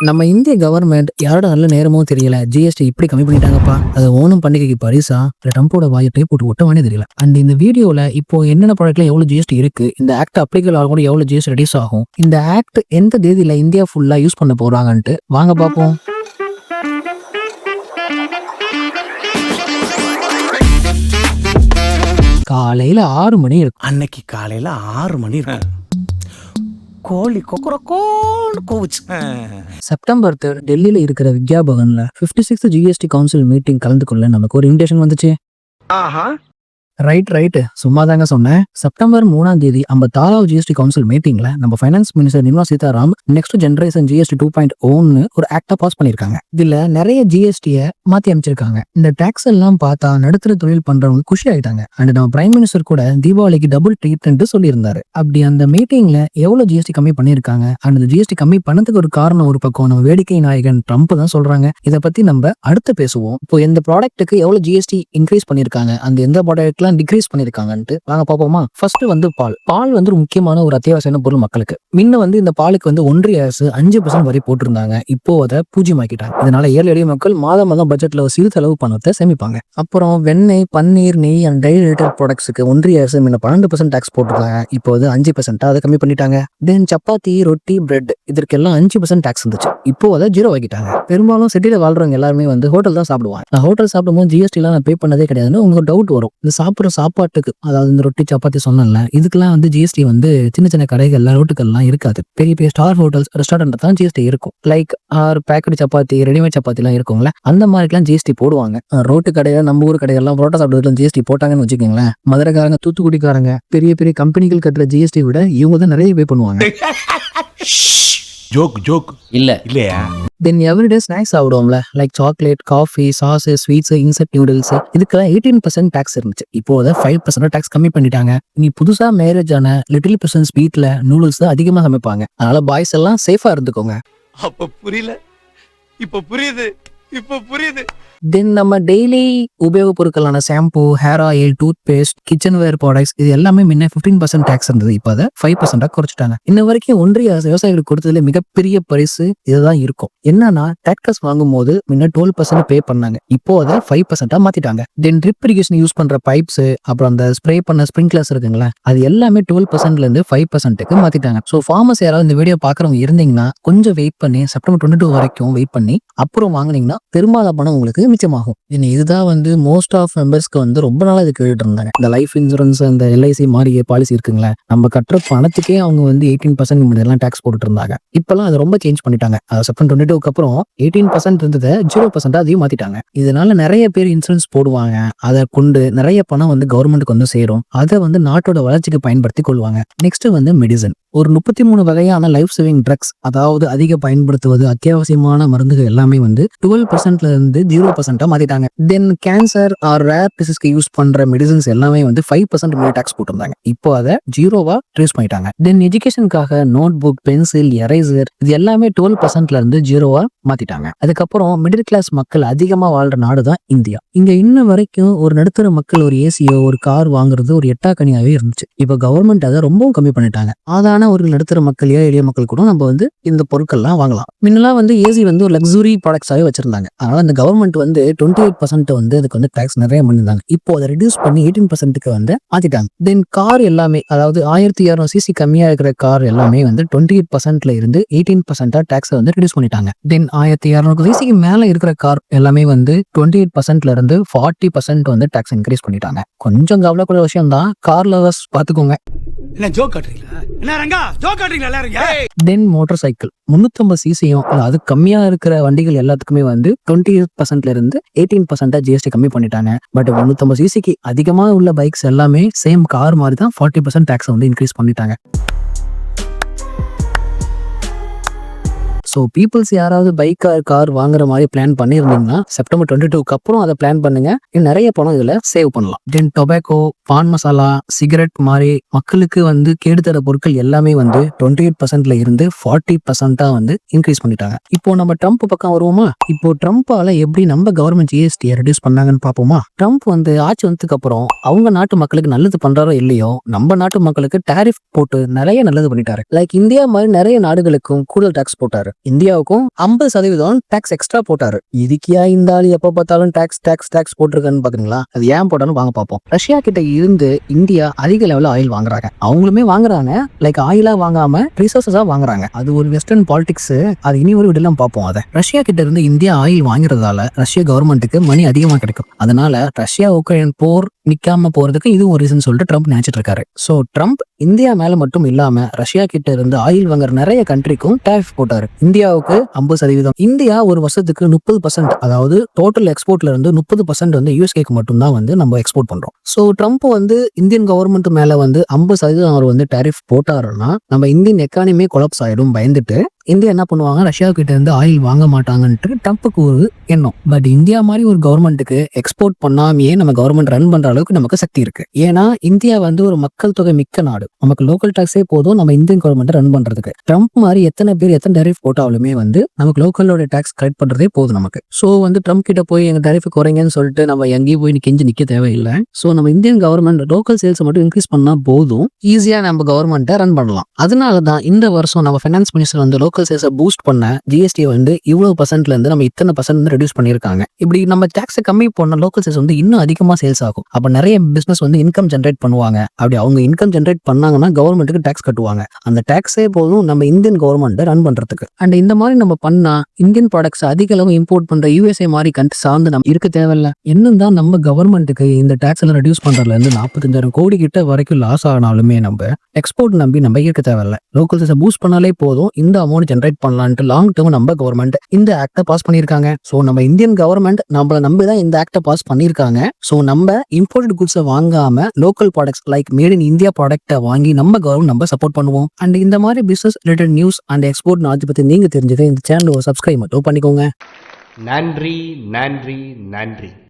நம்ம இந்திய கவர்மெண்ட் யாரோட நல்ல நேரமோ தெரியல ஜிஎஸ்டி இப்படி கம்மி பண்ணிட்டாங்கப்பா. அது ஓணம் பண்டிகைக்கு பரிசா இல்ல ட்ரம்போட வாயட்டை போட்டு ஒட்டவானே தெரியல. அண்ட் இந்த வீடியோல இப்போ என்னென்ன ப்ராடக்ட்ல எவ்வளவு ஜிஎஸ்டி இருக்கு, இந்த ஆக்ட் அப்ளிகல் ஆகும் எவ்வளவு ஜிஎஸ்டி ரெடியூஸ் ஆகும், இந்த ஆக்ட் எந்த தேதியில இந்தியா ஃபுல்லா யூஸ் பண்ண போறாங்கன்ட்டு வாங்க பார்ப்போம். காலையில 6 மணி இருக்கும். அன்னைக்கு காலையில 6 மணி இருக்கும். கோழி கொக்கரக்கோன்னு கோவுச்சு. செப்டம்பர் 3 டெல்லியில இருக்கிற வித்யா பவன்ல 56th ஜிஎஸ்டி கவுன்சில் மீட்டிங் கலந்து கொள்ள நமக்கு ஒரு இன்விடேஷன் வந்துச்சு. ரைட் சும்மா தாங்க சொன்னேன். செப்டம்பர் 3ஆம் தேதி 56வது ஜிஎஸ்டி கவுன்சில் மீட்டிங்ல நம்ம finance minister Nirmala Sitaram next generation GST 2.0 ஒரு ஆக்டா பாஸ் பண்ணிருக்காங்க. இதுல நிறைய ஜிஎஸ்டியை மாத்தி அமைச்சிருக்காங்க. இந்த டாக்ஸ் எல்லாம் பார்த்தா நடுத்தர தொழில் பண்றவங்க குஷி ஆயிட்டாங்க. அண்ட் நம்ம பிரைம் மினிஸ்டர் கூட தீபாவளிக்கு டபுள் ட்ரீட் சொல்லியிருந்தாரு. அப்படி அந்த மீட்டிங்ல எவ்வளவு ஜிஎஸ்டி கம்மி பண்ணிருக்காங்க, அண்ட் அந்த ஜிஎஸ்டி கம்மி பண்ணதுக்கு ஒரு காரணம் ஒரு பக்கம் நம்ம வேடிக்கை நாயகன் ட்ரம்ப் தான் சொல்றாங்க. இதை பத்தி நம்ம அடுத்து பேசுவோம். இப்போ எந்த ப்ராடக்ட்டுக்கு எவ்வளவு ஜிஎஸ்டி இன்க்ரீஸ் பண்ணிருக்காங்க, அந்த எந்த ப்ராடக்ட் டிக்ரீஸ் பண்ணிருக்காங்கன்ட்டு வாங்க பாப்போமா. ஃபர்ஸ்ட் வந்து பால் வந்து ஒரு முக்கியமான ஒரு அத்தியாவசியமான பொருள் மக்களுக்கு. முன்ன வந்து இந்த பாலுக்கு வந்து ஒன்றிய அரசு 5% வரி போட்டிருந்தாங்க. இப்போ அதை 0 ஆக்கிட்டாங்க. இதனால ஏழை எளிய மக்கள் மாதம் பட்ஜெட்ல ஒரு சிறிதளவு பணத்தை சேமிப்பாங்க. அப்புறம் வெண்ணெய், பன்னீர், நெய் அண்ட் டைரி ரிலேட்டட் ப்ராடக்ட்ஸ்க்கு ஒன்றிய அரசு முன்ன 12% டாக்ஸ் போட்டிருக்காங்க. இப்போ அது 5% அதை கம்மி பண்ணிட்டாங்க. தென் சப்பாத்தி, ரொட்டி, பிரெட் இதற்கெல்லாம் 5% டாக்ஸ் இருந்துச்சு. இப்போ அதை 0 ஆக்கிட்டாங்க. பெரும்பாலும் சிட்டியில வாழ்றவங்க எல்லாருமே வந்து ஹோட்டல் தான் சாப்பிடுவாங்க. நான் ஹோட்டல் சாப்பிடும்போது ஜிஎஸ்டி எல்லாம் நான் பே பண்ணதே கிடையாதுன்னு உங்களுக்கு டவுட் வரும். இந்த சாப்பாட்டுக்கு, அதாவது இந்த ரொட்டி சப்பாத்தி சொன்னல, இதுக்கெல்லாம் வந்து ஜிஎஸ்டி வந்து சின்ன சின்ன கடைகள்ல ரோட்டுக்கெல்லாம் இருக்காது. பெரிய பெரிய ஸ்டார் ஹோட்டல்ஸ், ரெஸ்டாரண்ட் தான் ஜிஎஸ்டி இருக்கும். Like packet chapati, readymade chapati எல்லாம் இருக்கும்ல, அந்த மாதிரிலாம் ஜிஎஸ்டி போடுவாங்க. ரோட்டு கடையில நம்ம ஊர் கடைகள்லாம் புரோட்டா சாப்பிடுறதுல ஜிஎஸ்டி போட்டாங்கன்னு வச்சுக்கோங்களேன், மதுரைக்காரங்க, தூத்துக்குடிக்காரங்க, பெரிய பெரிய கம்பெனிகள் கட்டுற ஜிஎஸ்டி விட இவங்க தான் நிறைய பே பண்ணுவாங்க. ஜோக் இல்லையா? தென் எவ்ரிடே ஸ்நாக்ஸ் சாப்பிடுவோம்ல, like chocolate, coffee, sauce, sweets, instant noodles, இதுக்கெல்லாம் 18% டாக்ஸ் இருந்துச்சு. இப்போ அதை 5% டாக்ஸ் கம்மி பண்ணிட்டாங்க. நீ புதுசா மேரேஜ் ஆன லிட்டில் பர்சன்ஸ் வீட்ல நூடுல்ஸ் தான் அதிகமா சமைப்பாங்க. அதனால பாய்ஸ் எல்லாம் சேஃபா இருந்துக்கோங்க. அப்ப புரியல, இப்ப புரியுது. தென் நம்ம டெய்லி உபயோக பொருட்களான shampoo, hair oil, toothpaste, kitchenware products இது எல்லாமே முன்ன 15% டாக்ஸ் இருந்தது. இப்போ அதை 5% குறைச்சிட்டாங்க. இன்ன வரைக்கும் ஒன்றிய விவசாயிகளுக்கு கொடுத்ததுல மிகப்பெரிய பரிசு இதுதான் இருக்கும். என்னன்னா டாக்ஸ் வாங்கும் போது முன்ன 12% பே பண்ணாங்க. இப்போ அதை 5% மாத்திட்டாங்க. தென் ட்ரிப் இரிகேஷன் யூஸ் பண்ற பைப்ஸ், அப்புறம் அந்த ஸ்ப்ரே பண்ண ஸ்ப்ரிங்க்லர்ஸ் இருக்குங்களா, அது எல்லாமே 12%ல இருந்து 5%க்கு மாத்திட்டாங்க. ஸோ ஃபார்மர்ஸ் யாராவது இந்த வீடியோ பாக்குறவங்க இருந்தீங்கன்னா கொஞ்சம் வெயிட் பண்ணி செப்டம்பர் 22 வரைக்கும் வெயிட் பண்ணி அப்புறம் வாங்கினீங்கன்னா பெரும்பாலான பணம் உங்களுக்கு மிச்சமாகும். இதுதான் வந்து மோஸ்ட் ஆஃப் மெம்பர்ஸ்க்கு வந்து ரொம்ப நாளா இது கேட்டுட்டு இருந்தாங்க. இந்த லைஃப் இன்சூரன்ஸ், இந்த எல்ஐசி மாதிரி பாலிசி இருக்குங்களா, நம்ம கட்டுற பணத்துக்கே அவங்க வந்து 18% எல்லாம் டாக்ஸ் போட்டுட்டு இருந்தாங்க. இப்பெல்லாம் அது ரொம்ப சேஞ்ச் பண்ணிட்டாங்க. செப்டம்பர் 22க்கு அப்புறம் 18% இருந்ததை 0% அதையும் மாத்திட்டாங்க. இதனால நிறைய பேர் இன்சூரன்ஸ் போடுவாங்க. அதை கொண்டு நிறைய பணம் வந்து கவர்மெண்ட்டுக்கு வந்து சேரும். அதை வந்து நாட்டோட வளர்ச்சிக்கு பயன்படுத்தி கொள்வாங்க. நெக்ஸ்ட் வந்து மெடிசன். ஒரு 33 வகையான லைஃப் சேவிங் ட்ரக்ஸ், அதாவது அதிக பயன்படுத்துவது அத்தியாவசியமான மருந்துகள் எல்லாமே வந்து 12%ல இருந்து 0% மாத்திட்டாங்க. தென் கேன்சர் ஆர் ரேர் டிசீஸ்க்கு யூஸ் பண்ற மெடிசன்ஸ் எல்லாமே வந்து 5% மேல டாக்ஸ் போட்டிருந்தாங்க. இப்போ அதை 0 ரிடியூஸ் பண்ணிட்டாங்க. தென் எஜுகேஷனுக்காக நோட் புக், பென்சில், எரேசர் இது எல்லாமே 12%ல இருந்து 0 மாத்திட்டாங்க. அதுக்கப்புறம் மிடில் கிளாஸ் மக்கள் அதிகமா வாழ்ற நாடு தான் இந்தியா. இங்க இன்ன வரைக்கும் ஒரு நடுத்தர மக்கள் ஒரு ஏசியோ ஒரு கார் வாங்குறது ஒரு எட்டாக்கனியாவே இருந்துச்சு. இப்போ கவர்மெண்ட் அதை ரொம்பவும் கம்மி பண்ணிட்டாங்க. ஆதான ஒரு நடுத்தர மக்கள், எளிய மக்கள் கூட நம்ம வந்து இந்த பொருட்கள்லாம் வாங்கலாம். முன்னெல்லாம் வந்து ஏசி வந்து ஒரு லக்ஸுரி ப்ராடக்ட்ஸாவே வச்சிருந்தாங்க. அதனால அந்த கவர்மெண்ட் வந்து 28% வந்து அதுக்கு வந்து டாக்ஸ் நிறைய பண்ணிருந்தாங்க. இப்போ அதை ரிடியூஸ் பண்ணி 18%க்கு வந்து மாத்திட்டாங்க. தென் கார் எல்லாமே, அதாவது 1200 சிசி கம்மியா இருக்கிற கார் எல்லாமே வந்து 28%ல இருந்து 18% டாக்ஸ் வந்து ரிடியூஸ் பண்ணிட்டாங்க. தென் 1200 சிசிக்கு மேல இருக்கிற கார் எல்லாமே வந்து 28%ல இருந்து 40% வந்து டாக்ஸ் இன்க்ரீஸ் பண்ணிட்டாங்க. கொஞ்சம் கவலைக்குள்ள விஷயம் தான், கார் லவர்ஸ் பாத்துக்கோங்க. என்ன ஜோக் காட்டுறீங்களா? என்ன ரங்கா ஜோக் காட்டுறீங்களா எல்லாரும்? தென் மோட்டார் சைக்கிள் 350 சிசியும் அது கம்மியா இருக்கிற வண்டிகள் எல்லாத்துக்குமே வந்து 28%ல இருந்து 18% ஜிஎஸ்டி கம்மி பண்ணிட்டாங்க. பட் 350 சிசிக்கு அதிகமா உள்ள பைக்ஸ் எல்லாமே சேம் கார் மாதிரி தான் 40% டாக்ஸ் வந்து இன்க்ரீஸ் பண்ணிட்டாங்க. ஸோ பீப்புள்ஸ் யாராவது பைக் கார் வாங்குற மாதிரி பிளான் பண்ணியிருந்தீங்கன்னா செப்டம்பர் 22க்கு அப்புறம் அதை பிளான் பண்ணுங்க. நிறைய பணம் இதுல சேவ் பண்ணலாம். தென் டொபாக்கோ, பான் மசாலா, சிகரெட் மாதிரி மக்களுக்கு வந்து கேடுதர பொருட்கள் எல்லாமே வந்து 28%ல இருந்து 40% வந்து இன்க்ரீஸ் பண்ணிட்டாங்க. இப்போ நம்ம ட்ரம்ப் பக்கம் வருவோமா? இப்போ ட்ரம்ப்பால எப்படி நம்ம கவர்மெண்ட் ஜிஎஸ்டியை ரெடியூஸ் பண்ணாங்கன்னு பார்ப்போமா? ட்ரம்ப் வந்து ஆட்சி வந்ததுக்கு அப்புறம் அவங்க நாட்டு மக்களுக்கு நல்லது பண்றாரோ இல்லையோ, நம்ம நாட்டு மக்களுக்கு டாரிஃப் போட்டு நிறைய நல்லது பண்ணிட்டாரு. லைக் இந்தியா மாதிரி நிறைய நாடுகளுக்கும் கூடுதல் டாக்ஸ் போட்டாரு. இந்தியாவுக்கும் 50% டாக்ஸ் எக்ஸ்ட்ரா போட்டாரு. இதுக்கியா இந்த ஆளு எப்ப பார்த்தாலும் டாக்ஸ் டாக்ஸ் டாக்ஸ் போட்டிருக்கான்னு பாக்குறீங்களா? அது ஏன் போட்டாலும் வாங்க பார்ப்போம். ரஷ்யா கிட்ட இருந்து இந்தியா அதிக லெவலில் ஆயில் வாங்குறாங்க. அவங்களுமே வாங்குறாங்க, லைக் ஆயிலா வாங்காம ரிசோர்ஸஸா வாங்குறாங்க. அது ஒரு வெஸ்டர்ன் பாலிடிக்ஸ். அது இனி ஒரு விடலாம் பார்ப்போம். அதை ரஷ்யா கிட்ட இருந்து இந்தியா ஆயில் வாங்குறதால ரஷ்ய கவர்மெண்ட்டுக்கு மணி அதிகமா கிடைக்கும். அதனால ரஷ்யா உக்ரைன் போர் நிக்காம போறதுக்கு இது ஒரு ரீசன் சொல்லிட்டு ட்ரம்ப் நினைச்சிட்டு இருக்காரு. சோ ட்ரம்ப் இந்தியா மேல மட்டும் இல்லாம ரஷ்யா கிட்ட இருந்து ஆயில் வாங்குற நிறைய கண்ட்ரிக்கும் டாரிஃப் போட்டாரு. இந்தியாவுக்கு 50%. இந்தியா ஒரு வருஷத்துக்கு 30%, அதாவது டோட்டல் எக்ஸ்போர்ட்ல இருந்து 30% வந்து யூஎஸ்கேக்கு மட்டும் தான் வந்து நம்ம எக்ஸ்போர்ட் பண்றோம். சோ ட்ரம்ப் வந்து இந்தியன் கவர்மெண்ட் மேல வந்து 50% அவர் வந்து டாரிஃப் போட்டாருன்னா நம்ம இந்தியன் எக்கானமி கொலாப்ஸ் ஆயிடும் பயந்துட்டு இந்தியா என்ன பண்ணுவாங்க, ரஷ்யா கிட்ட இருந்து ஆயில் வாங்க மாட்டாங்கன்ட்டு ட்ரம்ப்புக்கு ஒரு எண்ணம். பட் இந்தியா மாதிரி ஒரு கவர்மெண்ட்டுக்கு எக்ஸ்போர்ட் பண்ணாமையே நம்ம கவர்மெண்ட் ரன் பண்ற அளவுக்கு நமக்கு சக்தி இருக்கு. ஏன்னா இந்தியா வந்து ஒரு மக்கள் தொகை மிக்க நாடு. நமக்கு லோக்கல் டாக்ஸே போதும் நம்ம இந்தியன் கவர்மெண்ட் ரன் பண்றதுக்கு. ட்ரம்ப் மாதிரி எத்தனை பேர் எத்தனை டாரிஃப் போட்டாலுமே வந்து நமக்கு லோக்கலோட டாக்ஸ் கலெக்ட் பண்றதே போதும் நமக்கு. சோ வந்து ட்ரம்ப் கிட்ட போய் எங்க டாரிஃப் குறைங்கன்னு சொல்லிட்டு நம்ம எங்கேயும் போய் கெஞ்சி நிக்க தேவையில்லை. சோ நம்ம இந்தியன் கவர்மெண்ட் லோக்கல் சேல்ஸ் மட்டும் இன்க்ரீஸ் பண்ணா போதும், ஈஸியா நம்ம கவர்மெண்ட்டை ரன் பண்ணலாம். அதனாலதான் இந்த வருஷம் நம்ம ஃபைனான்ஸ் மினிஸ்டர் வந்து லோக்கல் சேல்ஸை பூஸ்ட் பண்ண ஜிஎஸ்டி வந்து இவ்வளவு பர்சன்ட்ல இருந்து நம்ம இத்தனை பர்சன்ட் வந்து ரெடியூஸ் பண்ணிருக்காங்க. இப்படி நம்ம டாக்ஸை கம்மி பண்ண லோக்கல் சேல்ஸ் வந்து இன்னும் அதிகமா சேல்ஸ் ஆகும். அப்ப நிறைய பிசினஸ் வந்து இன்கம் ஜென்ரேட் பண்ணுவாங்க. அப்படி அவங்க இன்கம் ஜென்ரேட் பண்ணாங்கன்னா கவர்மெண்ட்டுக்கு டாக்ஸ் கட்டுவாங்க. அந்த டாக்ஸே போதும் நம்ம இந்தியன் கவர்மெண்ட் ரன் பண்றதுக்கு. அண்ட் இந்த மாதிரி நம்ம பண்ணா இந்தியன் ப்ராடக்ட்ஸ் அதிக அளவு இம்போர்ட் பண்ற யூஎஸ்ஏ மாதிரி கண்ட்ரி சார்ந்து நம்ம இருக்க தேவையில்ல. என்னதான் நம்ம கவர்மெண்ட்டுக்கு இந்த டாக்ஸ் எல்லாம் ரெடியூஸ் பண்றதுல இருந்து 45,000 கோடி கிட்ட வரைக்கும் லாஸ் ஆனாலுமே நம்ம எக்ஸ்போர்ட் நம்பி நம்ம இருக்க தேவையில்ல. லோக்கல் சேல்ஸை பூஸ்ட் பண்ணாலே போதும், இந்த அமௌண்ட் ஜென்ரேட் பண்ணலான்ட்டு லாங் டேர்ம் நம்ம கவர்மெண்ட் இந்த ஆக்டை பாஸ் பண்ணிருக்காங்க. சோ நம்ம இந்தியன் கவர்மெண்ட் நம்மள நம்பிதான் இந்த ஆக்டை பாஸ் பண்ணிருக்காங்க. சோ நம்ம இம்போர்ட்டட் குட்ஸை வாங்காம local products like made in India ப்ராடக்ட்டை வாங்கி நம்ம கவர்மெண்ட் நம்ம சப்போர்ட் பண்ணுவோம். அண்ட் இந்த மாதிரி business related news and export knowledge பத்தி நீங்க தெரிஞ்சதை இந்த சேனல் சப்ஸ்கிரைப் மட்டும் பண்ணிக்கோங்க. நன்றி நன்றி நன்றி.